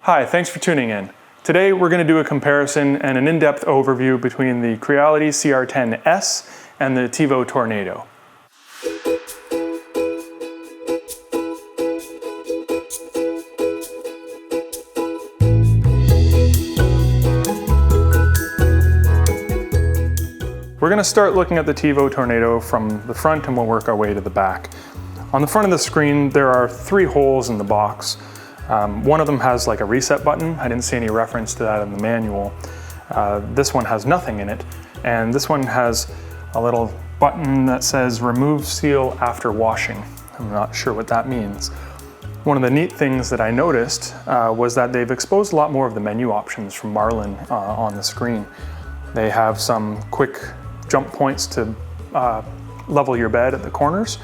Hi, thanks for tuning in. Today we're going to do a comparison and an in-depth overview between the Creality CR-10s and the Tevo Tornado. We're going to start looking at the Tevo Tornado from the front and we'll work our way to the back. On the front of the screen there are 3 holes in the box. One of them has like a reset button. I didn't see any reference to that in the manual. This one has nothing in it, and this one has a little button that says remove seal after washing. I'm not sure what that means. One of the neat things that I noticed was that they've exposed a lot more of the menu options from Marlin on the screen. They have some quick jump points to level your bed at the corners.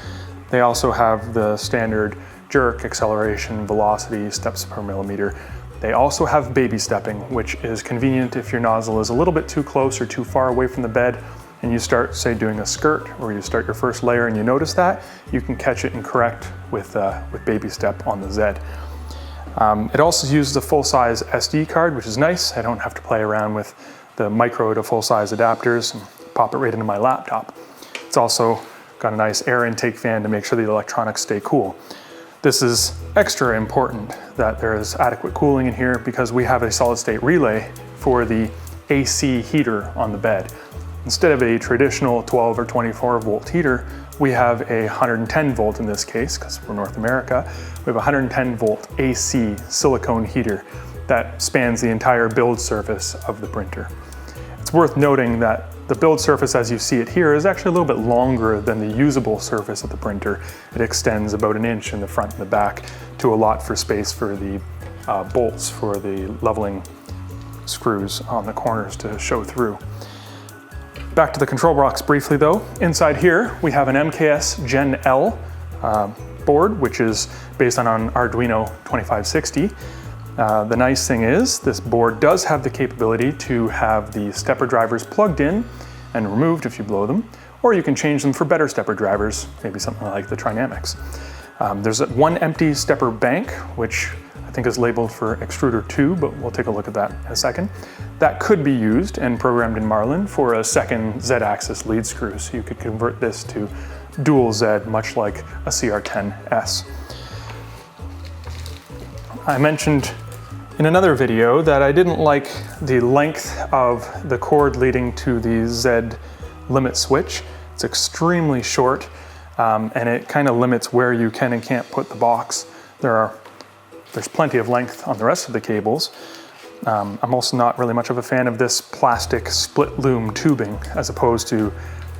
They also have the standard jerk, acceleration, velocity, steps per millimeter. They also have baby stepping, which is convenient if your nozzle is a little bit too close or too far away from the bed and you start, say, doing a skirt, or you start your first layer and you notice that, you can catch it and correct with baby step on the Z. It also uses a full-size SD card, which is nice. I don't have to play around with the micro to full-size adapters and pop it right into my laptop. It's also got a nice air intake fan to make sure the electronics stay cool. This is extra important that there is adequate cooling in here because we have a solid-state relay for the AC heater on the bed. Instead of a traditional 12 or 24 volt heater, we have a 110 volt in this case, because we're North America. We have a 110 volt AC silicone heater that spans the entire build surface of the printer. It's worth noting that the build surface as you see it here is actually a little bit longer than the usable surface of the printer. It extends about 1 inch in the front and the back to allot for space for the bolts for the leveling screws on the corners to show through. Back to the control box briefly though. Inside here we have an MKS Gen L board, which is based on an Arduino 2560. The nice thing is this board does have the capability to have the stepper drivers plugged in and removed if you blow them, or you can change them for better stepper drivers, maybe something like the Trinamics. There's one empty stepper bank, which I think is labeled for Extruder 2, but we'll take a look at that in a second. That could be used and programmed in Marlin for a second Z-axis lead screw, so you could convert this to dual Z, much like a CR-10s. I mentioned in another video that I didn't like the length of the cord leading to the Z limit switch. It's extremely short and it kind of limits where you can and can't put the box. There's plenty of length on the rest of the cables. I'm also not really much of a fan of this plastic split loom tubing as opposed to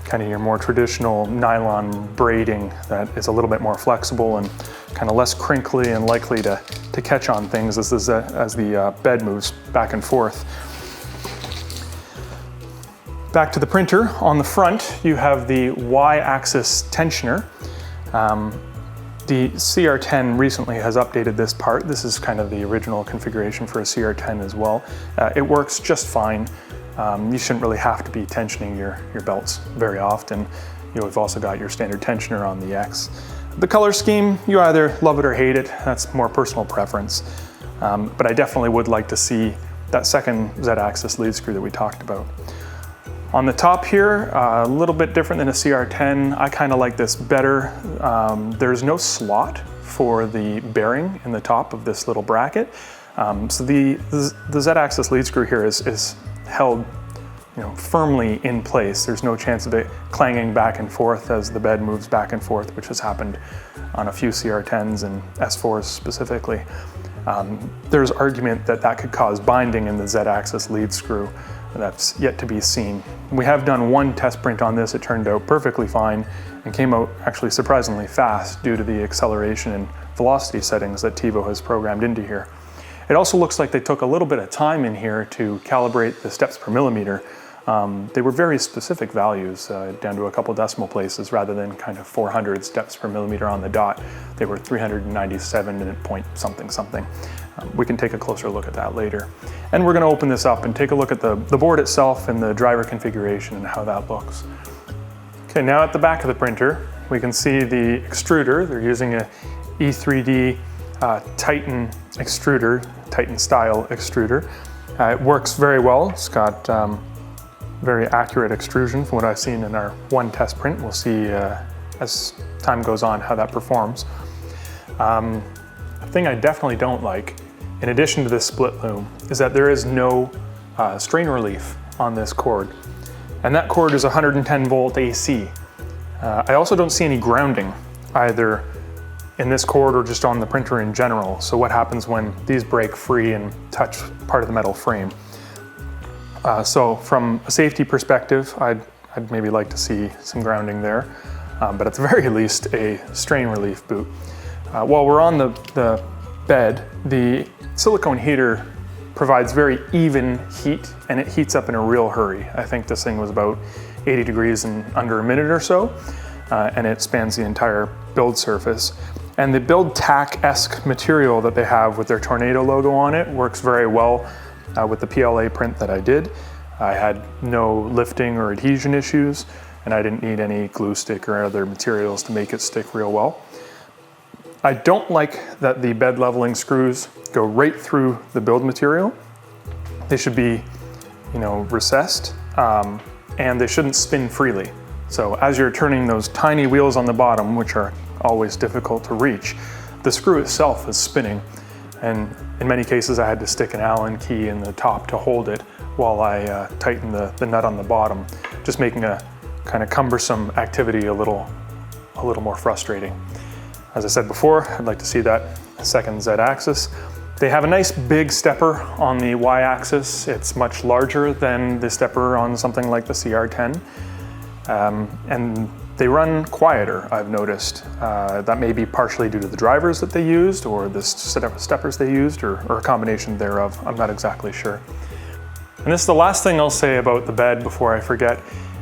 kind of your more traditional nylon braiding that is a little bit more flexible and kind of less crinkly and likely to catch on things as the bed moves back and forth. Back to the printer. On the front you have the Y-axis tensioner. The CR-10 recently has updated this part. This is kind of the original configuration for a CR-10 as well. It works just fine. You shouldn't really have to be tensioning your belts very often. You've also got your standard tensioner on the X. The color scheme, you either love it or hate it. That's more personal preference. But I definitely would like to see that second Z-axis lead screw that we talked about. On the top here, a little bit different than a CR-10. I kind of like this better. There's no slot for the bearing in the top of this little bracket. So the Z-axis lead screw here is held firmly in place. There's no chance of it clanging back and forth as the bed moves back and forth, which has happened on a few CR-10s and S4s specifically. There's argument that could cause binding in the Z-axis lead screw. That's yet to be seen. We have done one test print on this. It turned out perfectly fine and came out actually surprisingly fast due to the acceleration and velocity settings that Tevo has programmed into here. It also looks like they took a little bit of time in here to calibrate the steps per millimeter. They were very specific values, down to a couple decimal places rather than kind of 400 steps per millimeter on the dot. They were 397 and point something something. We can take a closer look at that later. And we're going to open this up and take a look at the board itself and the driver configuration and how that looks. Okay, now at the back of the printer, we can see the extruder. They're using a E3D Titan extruder Titan style extruder. It works very well. It's got very accurate extrusion from what I've seen in our one test print. We'll see as time goes on how that performs. A thing I definitely don't like, in addition to this split loom, is that there is no strain relief on this cord. And that cord is 110 volt AC. I also don't see any grounding either in this cord or just on the printer in general. So what happens when these break free and touch part of the metal frame? So from a safety perspective, I'd maybe like to see some grounding there, but at the very least a strain relief boot. While we're on the bed, the silicone heater provides very even heat, and it heats up in a real hurry. I think this thing was about 80 degrees in under a minute or so, and it spans the entire build surface. And the build tack-esque material that they have with their Tornado logo on it works very well with the PLA print that I did. I had no lifting or adhesion issues, and I didn't need any glue stick or other materials to make it stick real well. I don't like that the bed leveling screws go right through the build material. They should be, recessed, and they shouldn't spin freely. So as you're turning those tiny wheels on the bottom, which are always difficult to reach, the screw itself is spinning. And in many cases, I had to stick an Allen key in the top to hold it while I tighten the nut on the bottom, just making a kind of cumbersome activity a little more frustrating. As I said before, I'd like to see that second Z-axis. They have a nice big stepper on the Y-axis. It's much larger than the stepper on something like the CR-10. And they run quieter, I've noticed. That may be partially due to the drivers that they used or the steppers they used, or a combination thereof. I'm not exactly sure. And this is the last thing I'll say about the bed before I forget,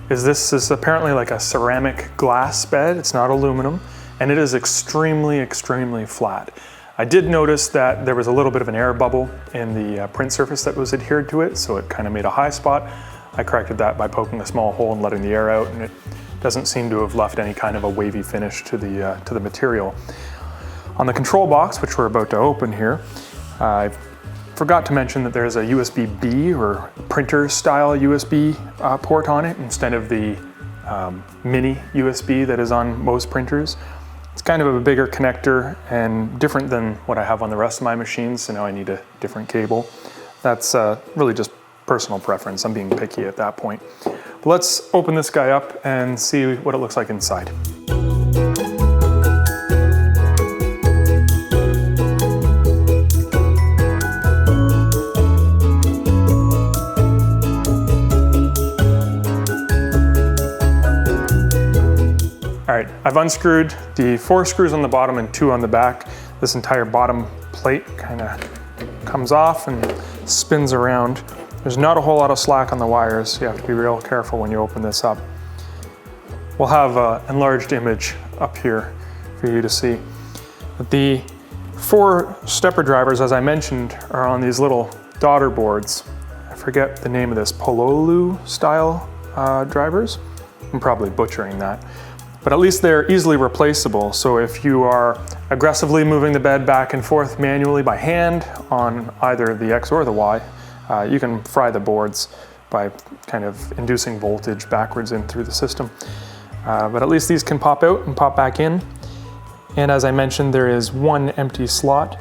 is this is apparently like a ceramic glass bed. It's not aluminum, and it is extremely, extremely flat. I did notice that there was a little bit of an air bubble in the print surface that was adhered to it, so it kind of made a high spot. I corrected that by poking a small hole and letting the air out, and it doesn't seem to have left any kind of a wavy finish to the material. On the control box, which we're about to open here, I forgot to mention that there's a USB-B or printer style USB port on it instead of the mini USB that is on most printers. It's kind of a bigger connector and different than what I have on the rest of my machines, so now I need a different cable. That's really just personal preference. I'm being picky at that point. But let's open this guy up and see what it looks like inside. All right, I've unscrewed the 4 screws on the bottom and 2 on the back. This entire bottom plate kind of comes off and spins around. There's not a whole lot of slack on the wires. You have to be real careful when you open this up. We'll have an enlarged image up here for you to see. The 4 stepper drivers, as I mentioned, are on these little daughter boards. I forget the name of this, Pololu style drivers. I'm probably butchering that. But at least they're easily replaceable. So if you are aggressively moving the bed back and forth manually by hand on either the X or the Y, you can fry the boards by kind of inducing voltage backwards in through the system. But at least these can pop out and pop back in. And as I mentioned, there is 1 empty slot.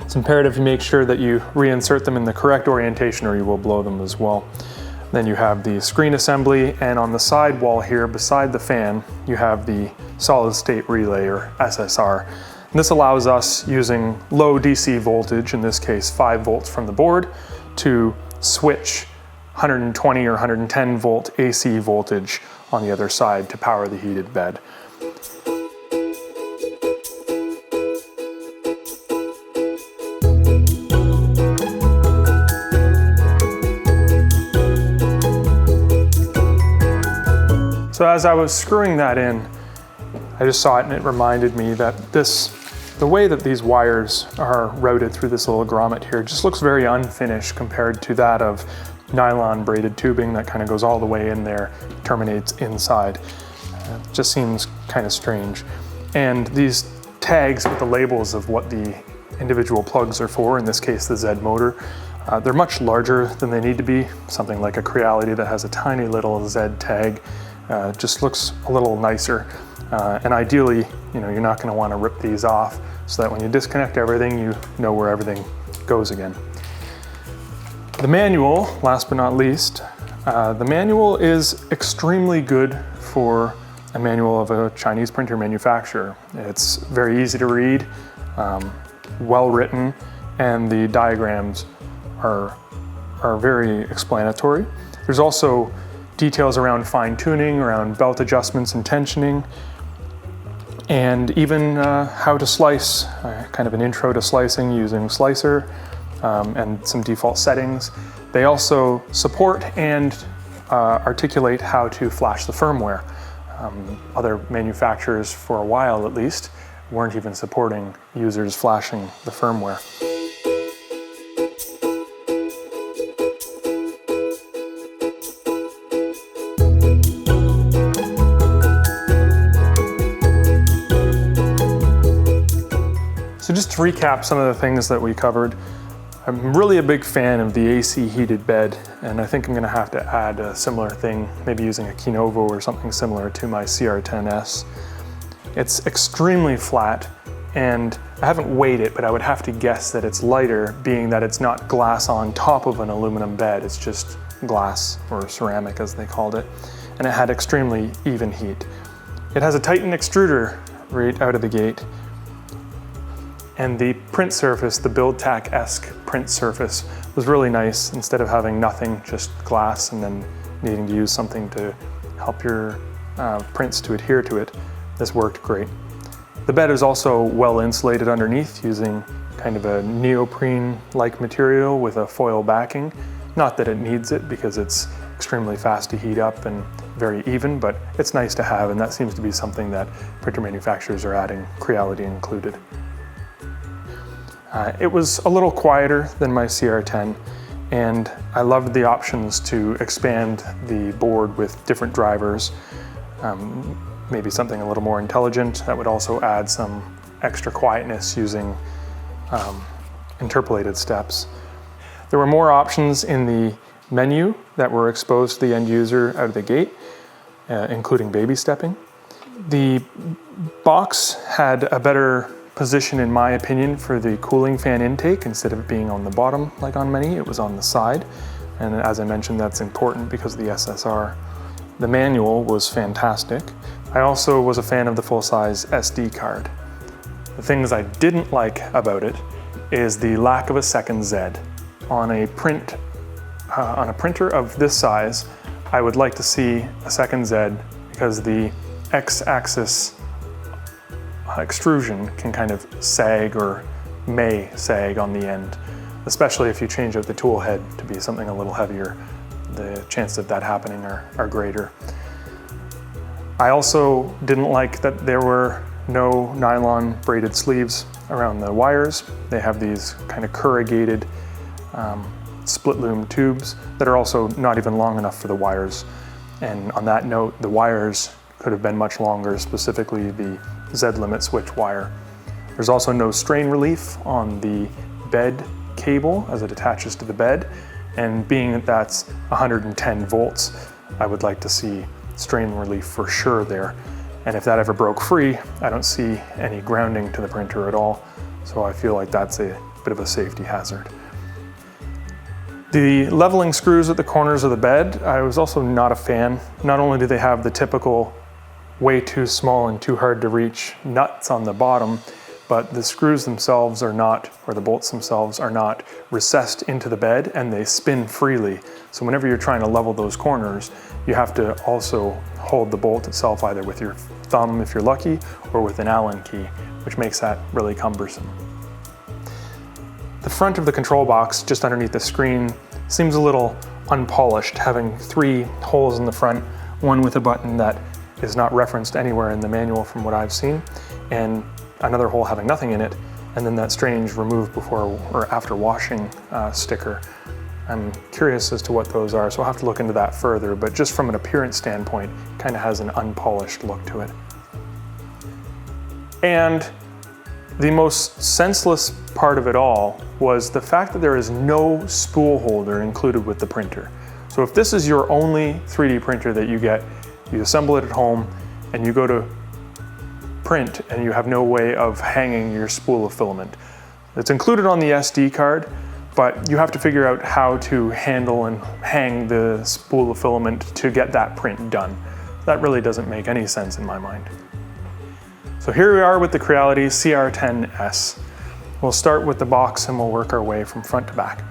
It's imperative you make sure that you reinsert them in the correct orientation or you will blow them as well. Then you have the screen assembly, and on the side wall here beside the fan, you have the solid state relay or SSR. And this allows us, using low DC voltage, in this case 5 volts from the board, to switch 120 or 110 volt AC voltage on the other side to power the heated bed. So as I was screwing that in, I just saw it and it reminded me that the way that these wires are routed through this little grommet here just looks very unfinished compared to that of nylon braided tubing that kind of goes all the way in there, terminates inside. It just seems kind of strange. And these tags with the labels of what the individual plugs are for, in this case the Z motor. They're much larger than they need to be. Something like a Creality that has a tiny little Z tag just looks a little nicer. And ideally, you're not going to want to rip these off, so that when you disconnect everything, you know where everything goes again. The manual, last but not least, the manual is extremely good for a manual of a Chinese printer manufacturer. It's very easy to read, well written, and the diagrams are very explanatory. There's also details around fine tuning, around belt adjustments and tensioning, and even how to slice, kind of an intro to slicing using Slicer, and some default settings. They also support and articulate how to flash the firmware. Other manufacturers, for a while at least, weren't even supporting users flashing the firmware. So just to recap some of the things that we covered, I'm really a big fan of the AC heated bed, and I think I'm going to have to add a similar thing, maybe using a Keenovo or something similar to my CR-10s. It's extremely flat, and I haven't weighed it, but I would have to guess that it's lighter, being that it's not glass on top of an aluminum bed, it's just glass, or ceramic as they called it, and it had extremely even heat. It has a Titan extruder right out of the gate, and the print surface, the BuildTak-esque print surface, was really nice. Instead of having nothing, just glass, and then needing to use something to help your prints to adhere to it, this worked great. The bed is also well insulated underneath, using kind of a neoprene-like material with a foil backing. Not that it needs it, because it's extremely fast to heat up and very even, but it's nice to have, and that seems to be something that printer manufacturers are adding, Creality included. It was a little quieter than my CR-10, and I loved the options to expand the board with different drivers, maybe something a little more intelligent that would also add some extra quietness using interpolated steps. There were more options in the menu that were exposed to the end user out of the gate, including baby stepping. The box had a better position, in my opinion, for the cooling fan intake. Instead of it being on the bottom like on many, it was on the side, and as I mentioned, that's important because of the SSR. The manual was fantastic. I also was a fan of the full-size SD card. The things I didn't like about it is the lack of a second Z. On a printer of this size, I would like to see a second Z, because the X-axis extrusion can kind of sag, or may sag, on the end, especially if you change out the tool head to be something a little heavier. The chances of that happening are greater. I also didn't like that there were no nylon braided sleeves around the wires. They have these kind of corrugated split loom tubes that are also not even long enough for the wires. And on that note, the wires could have been much longer, specifically the Z limit switch wire. There's also no strain relief on the bed cable as it attaches to the bed, and being that that's 110 volts, I would like to see strain relief for sure there. And if that ever broke free, I don't see any grounding to the printer at all, so I feel like that's a bit of a safety hazard. The leveling screws at the corners of the bed, I was also not a fan. Not only do they have the typical way too small and too hard to reach nuts on the bottom, but the screws themselves are not, or the bolts themselves are not, recessed into the bed, and they spin freely. So whenever you're trying to level those corners, you have to also hold the bolt itself either with your thumb if you're lucky, or with an Allen key, which makes that really cumbersome. The front of the control box, just underneath the screen, seems a little unpolished, having 3 holes in the front, one with a button that is not referenced anywhere in the manual from what I've seen, and another hole having nothing in it, and then that strange remove before or after washing sticker. I'm curious as to what those are, so I'll have to look into that further, but just from an appearance standpoint, it kind of has an unpolished look to it. And The most senseless part of it all was the fact that there is no spool holder included with the printer. So if this is your only 3D printer that you get, you assemble it at home and you go to print and you have no way of hanging your spool of filament. It's included on the SD card, but you have to figure out how to handle and hang the spool of filament to get that print done. That really doesn't make any sense in my mind. So here we are with the Creality CR-10s. We'll start with the box and we'll work our way from front to back.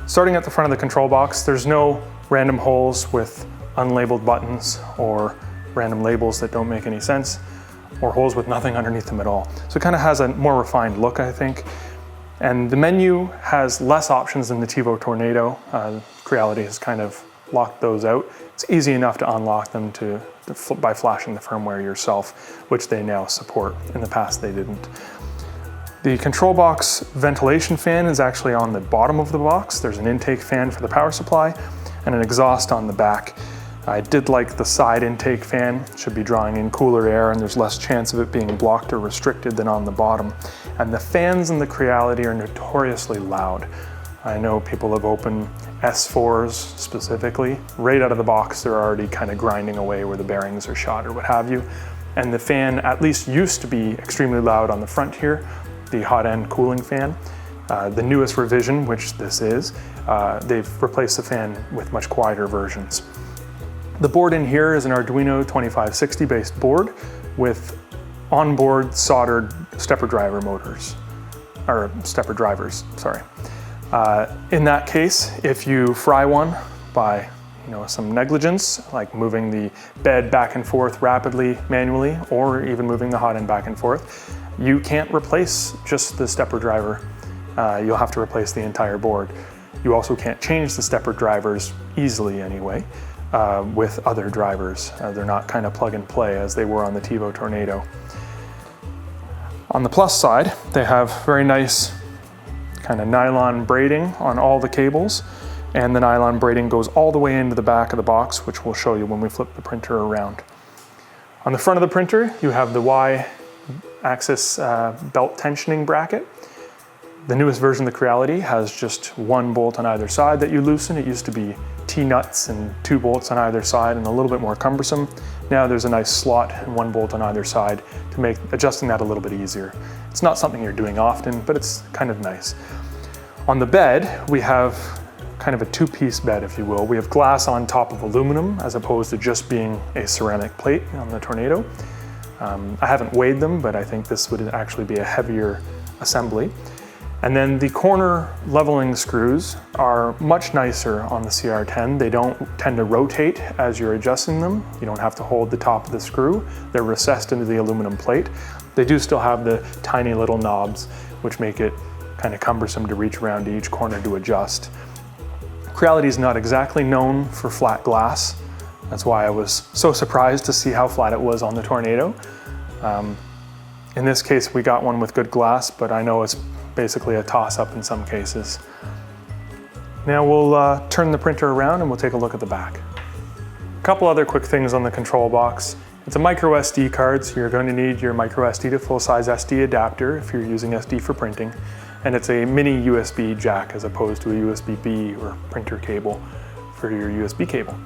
Starting at the front of the control box, there's no random holes with unlabeled buttons or random labels that don't make any sense, or holes with nothing underneath them at all. So it kind of has a more refined look, I think. And the menu has less options than the Tevo Tornado. Creality has kind of locked those out. It's easy enough to unlock them by flashing the firmware yourself, which they now support. In the past, they didn't. The control box ventilation fan is actually on the bottom of the box. There's an intake fan for the power supply and an exhaust on the back. I did like the side intake fan. It should be drawing in cooler air and there's less chance of it being blocked or restricted than on the bottom. And the fans in the Creality are notoriously loud. I know people have opened S4s specifically. Right out of the box, they're already kind of grinding away where the bearings are shot or what have you. And the fan at least used to be extremely loud on the front here, the hot end cooling fan. The newest revision, which this is, they've replaced the fan with much quieter versions. The board in here is an Arduino 2560 based board with onboard soldered stepper driver motors, or stepper drivers, sorry. In that case, if you fry one by some negligence, like moving the bed back and forth rapidly manually, or even moving the hot end back and forth, you can't replace just the stepper driver. You'll have to replace the entire board. You also can't change the stepper drivers easily anyway with other drivers. They're not kind of plug and play as they were on the Tevo Tornado. On the plus side, they have very nice kind of nylon braiding on all the cables, and the nylon braiding goes all the way into the back of the box, which we'll show you when we flip the printer around. On the front of the printer, you have the Y-axis belt tensioning bracket. The newest version of the Creality has just one bolt on either side that you loosen. It used to be T-nuts and 2 bolts on either side and a little bit more cumbersome. Now there's a nice slot and 1 bolt on either side to make adjusting that a little bit easier. It's not something you're doing often, but it's kind of nice. On the bed, we have kind of a 2-piece bed, if you will. We have glass on top of aluminum as opposed to just being a ceramic plate on the Tornado. I haven't weighed them, but I think this would actually be a heavier assembly. And then the corner leveling screws are much nicer on the CR-10. They don't tend to rotate as you're adjusting them. You don't have to hold the top of the screw. They're recessed into the aluminum plate. They do still have the tiny little knobs, which make it kind of cumbersome to reach around to each corner to adjust. Creality is not exactly known for flat glass. That's why I was so surprised to see how flat it was on the Tornado. In this case, we got one with good glass, but I know it's basically a toss-up in some cases. Now we'll turn the printer around and we'll take a look at the back. A couple other quick things on the control box. It's a micro SD card, so you're going to need your micro SD to full-size SD adapter if you're using SD for printing. And it's a mini USB jack as opposed to a USB-B or printer cable for your USB cable.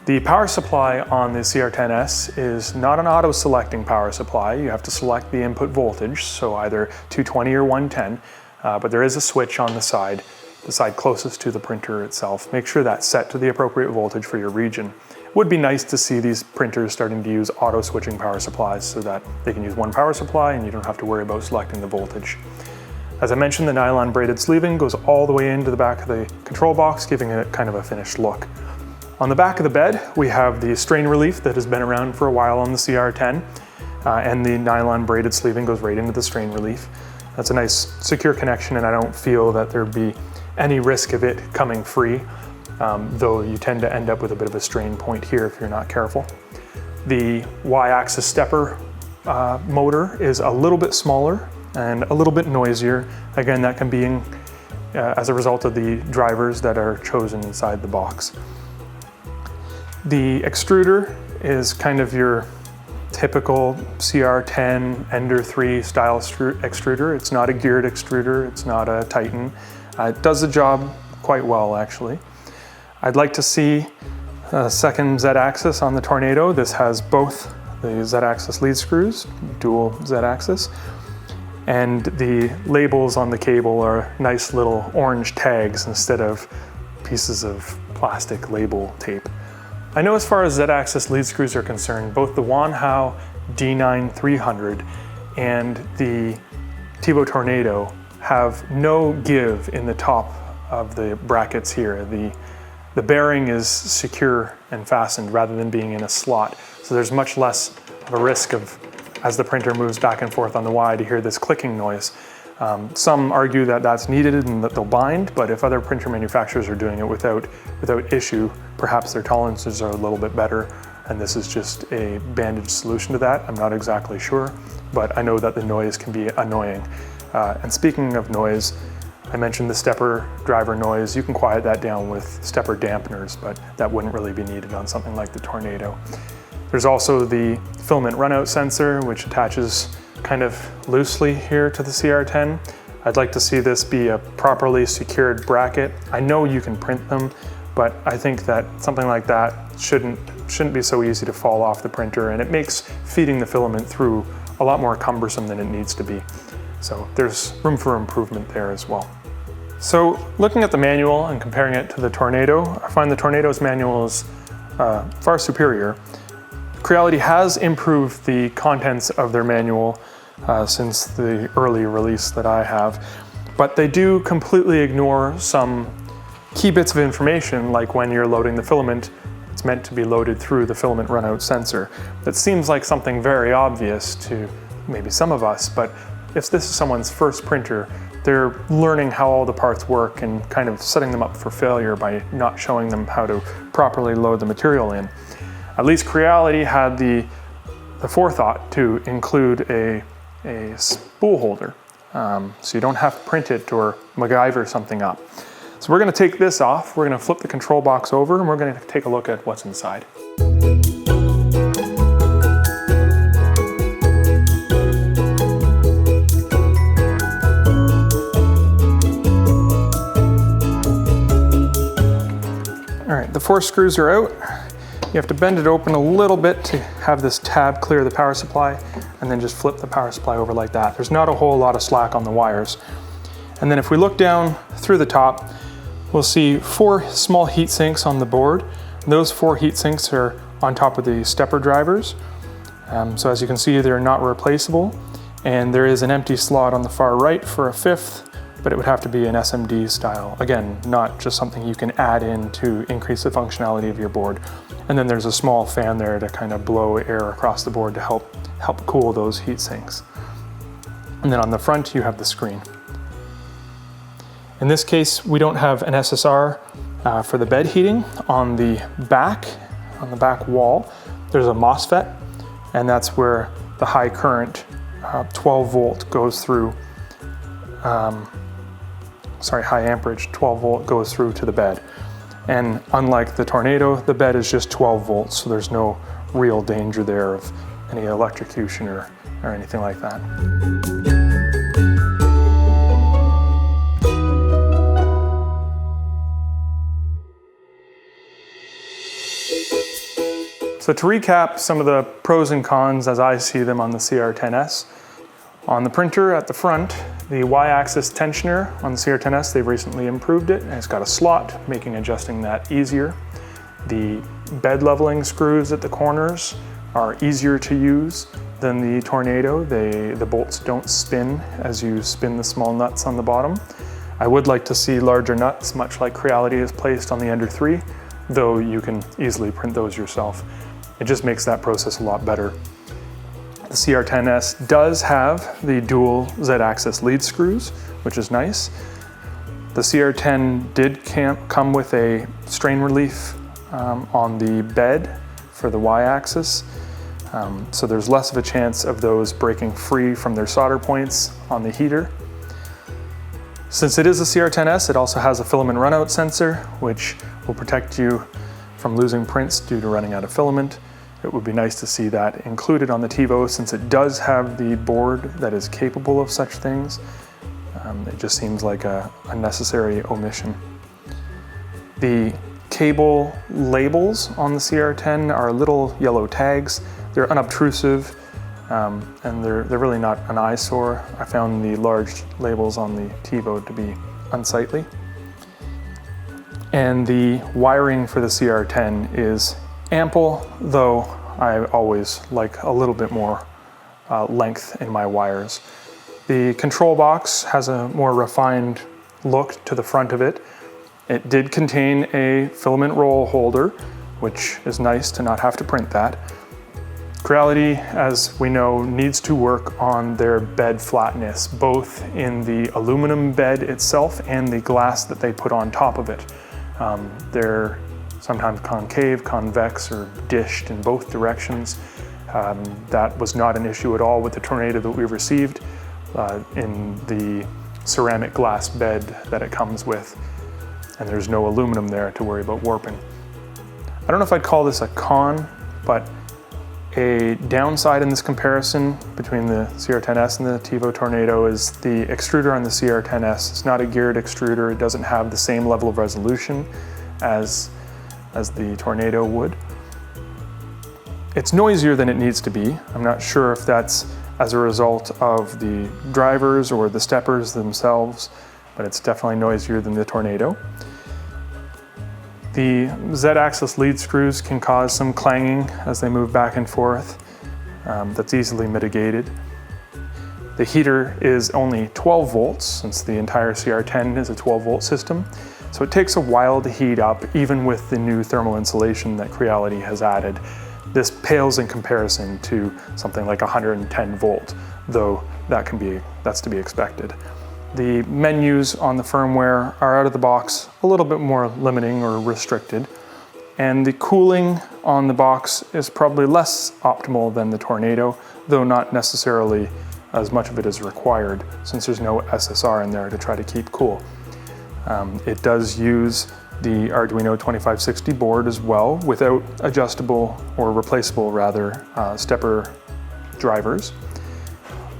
The power supply on the CR-10s is not an auto-selecting power supply. You have to select the input voltage, so either 220 or 110, but there is a switch on the side closest to the printer itself. Make sure that's set to the appropriate voltage for your region. It would be nice to see these printers starting to use auto-switching power supplies so that they can use one power supply and you don't have to worry about selecting the voltage. As I mentioned, the nylon braided sleeving goes all the way into the back of the control box, giving it kind of a finished look. On the back of the bed, we have the strain relief that has been around for a while on the CR-10, and the nylon braided sleeving goes right into the strain relief. That's a nice secure connection, and I don't feel that there'd be any risk of it coming free, though you tend to end up with a bit of a strain point here if you're not careful. The Y-axis stepper motor is a little bit smaller and a little bit noisier. Again, that can be as a result of the drivers that are chosen inside the box. The extruder is kind of your typical CR-10 Ender 3 style extruder. It's not a geared extruder, it's not a Titan. It does the job quite well, actually. I'd like to see a second Z-axis on the Tornado. This has both the Z-axis lead screws, dual Z-axis, and the labels on the cable are nice little orange tags instead of pieces of plastic label tape. I know as far as Z-axis lead screws are concerned, both the Wanhao D9-300 and the Tevo Tornado have no give in the top of the brackets here. The bearing is secure and fastened rather than being in a slot, so there's much less of a risk of, as the printer moves back and forth on the Y, to hear this clicking noise. Some argue that that's needed and that they'll bind, but if other printer manufacturers are doing it without issue, perhaps their tolerances are a little bit better, and this is just a bandaged solution to that. I'm not exactly sure, but I know that the noise can be annoying. And speaking of noise, I mentioned the stepper driver noise. You can quiet that down with stepper dampeners, but that wouldn't really be needed on something like the Tornado. There's also the filament runout sensor, which attaches kind of loosely here to the CR-10. I'd like to see this be a properly secured bracket. I know you can print them, but I think that something like that shouldn't be so easy to fall off the printer, and it makes feeding the filament through a lot more cumbersome than it needs to be. So there's room for improvement there as well. So looking at the manual and comparing it to the Tornado, I find the Tornado's manual is far superior. Creality has improved the contents of their manual since the early release that I have, but they do completely ignore some key bits of information, like when you're loading the filament, it's meant to be loaded through the filament runout sensor. That seems like something very obvious to maybe some of us, but if this is someone's first printer, they're learning how all the parts work and kind of setting them up for failure by not showing them how to properly load the material in. At least Creality had the forethought to include a spool holder, so you don't have to print it or MacGyver something up. So we're going to take this off, we're going to flip the control box over, and we're going to take a look at what's inside. All right, the 4 screws are out. You have to bend it open a little bit to have this tab clear the power supply, and then just flip the power supply over like that. There's not a whole lot of slack on the wires. And then if we look down through the top, we'll see 4 small heat sinks on the board. Those 4 heat sinks are on top of the stepper drivers. So as you can see, they're not replaceable. And there is an empty slot on the far right for a 5th, but it would have to be an SMD style. Again, not just something you can add in to increase the functionality of your board. And then there's a small fan there to kind of blow air across the board to help cool those heat sinks. And then on the front, you have the screen. In this case, we don't have an SSR for the bed heating. On the back wall, there's a MOSFET, and that's where the high current 12 volt goes through, high amperage 12 volt goes through to the bed. And unlike the Tornado, the bed is just 12 volts, so there's no real danger there of any electrocution or anything like that. So to recap some of the pros and cons as I see them on the CR-10s. On the printer at the front, the Y-axis tensioner on the CR-10s, they've recently improved it, and it's got a slot, making adjusting that easier. The bed leveling screws at the corners are easier to use than the Tornado. The bolts don't spin as you spin the small nuts on the bottom. I would like to see larger nuts, much like Creality has placed on the Ender 3, though you can easily print those yourself. It just makes that process a lot better. The CR-10s does have the dual Z-axis lead screws, which is nice. The CR-10 did come with a strain relief on the bed for the Y-axis, so there's less of a chance of those breaking free from their solder points on the heater. Since it is a CR-10s, it also has a filament runout sensor, which will protect you from losing prints due to running out of filament. it would be nice to see that included on the Tevo, since it does have the board that is capable of such things. It just seems like a necessary omission. The cable labels on the CR10 are little yellow tags. They're unobtrusive, and they're really not an eyesore. I found the large labels on the Tevo to be unsightly. And the wiring for the CR10 is ample, though I always like a little bit more length in my wires. The control box has a more refined look to the front of it. It did contain a filament roll holder, which is nice to not have to print that. Creality, as we know, needs to work on their bed flatness, both in the aluminum bed itself and the glass that they put on top of it. They're sometimes concave, convex, or dished in both directions. That was not an issue at all with the Tornado that we received in the ceramic glass bed that it comes with. And there's no aluminum there to worry about warping. I don't know if I'd call this a con, but a downside in this comparison between the CR-10s and the Tevo Tornado is the extruder on the CR-10s. It's not a geared extruder. It doesn't have the same level of resolution as the Tornado would. It's noisier than it needs to be. I'm not sure if that's as a result of the drivers or the steppers themselves, but it's definitely noisier than the Tornado. The Z-axis lead screws can cause some clanging as they move back and forth. That's easily mitigated. The heater is only 12 volts, since the entire CR10 is a 12-volt system. So it takes a while to heat up, even with the new thermal insulation that Creality has added. This pales in comparison to something like 110 volt, though that's to be expected. The menus on the firmware are out of the box a little bit more limiting or restricted, and the cooling on the box is probably less optimal than the Tornado, though not necessarily as much of it is required, since there's no SSR in there to try to keep cool. It does use the Arduino 2560 board as well, without adjustable or replaceable rather stepper drivers.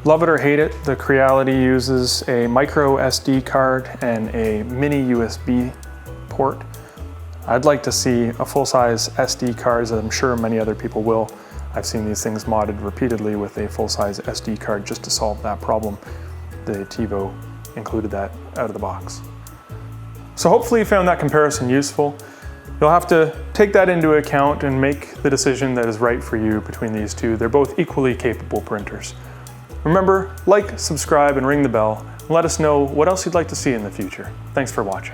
Love it or hate it, the Creality uses a micro SD card and a mini USB port. I'd like to see a full-size SD card, as I'm sure many other people will. I've seen these things modded repeatedly with a full-size SD card just to solve that problem. The Tevo included that out of the box. So hopefully you found that comparison useful. You'll have to take that into account and make the decision that is right for you between these two. They're both equally capable printers. Remember, like, subscribe, and ring the bell, and let us know what else you'd like to see in the future. Thanks for watching.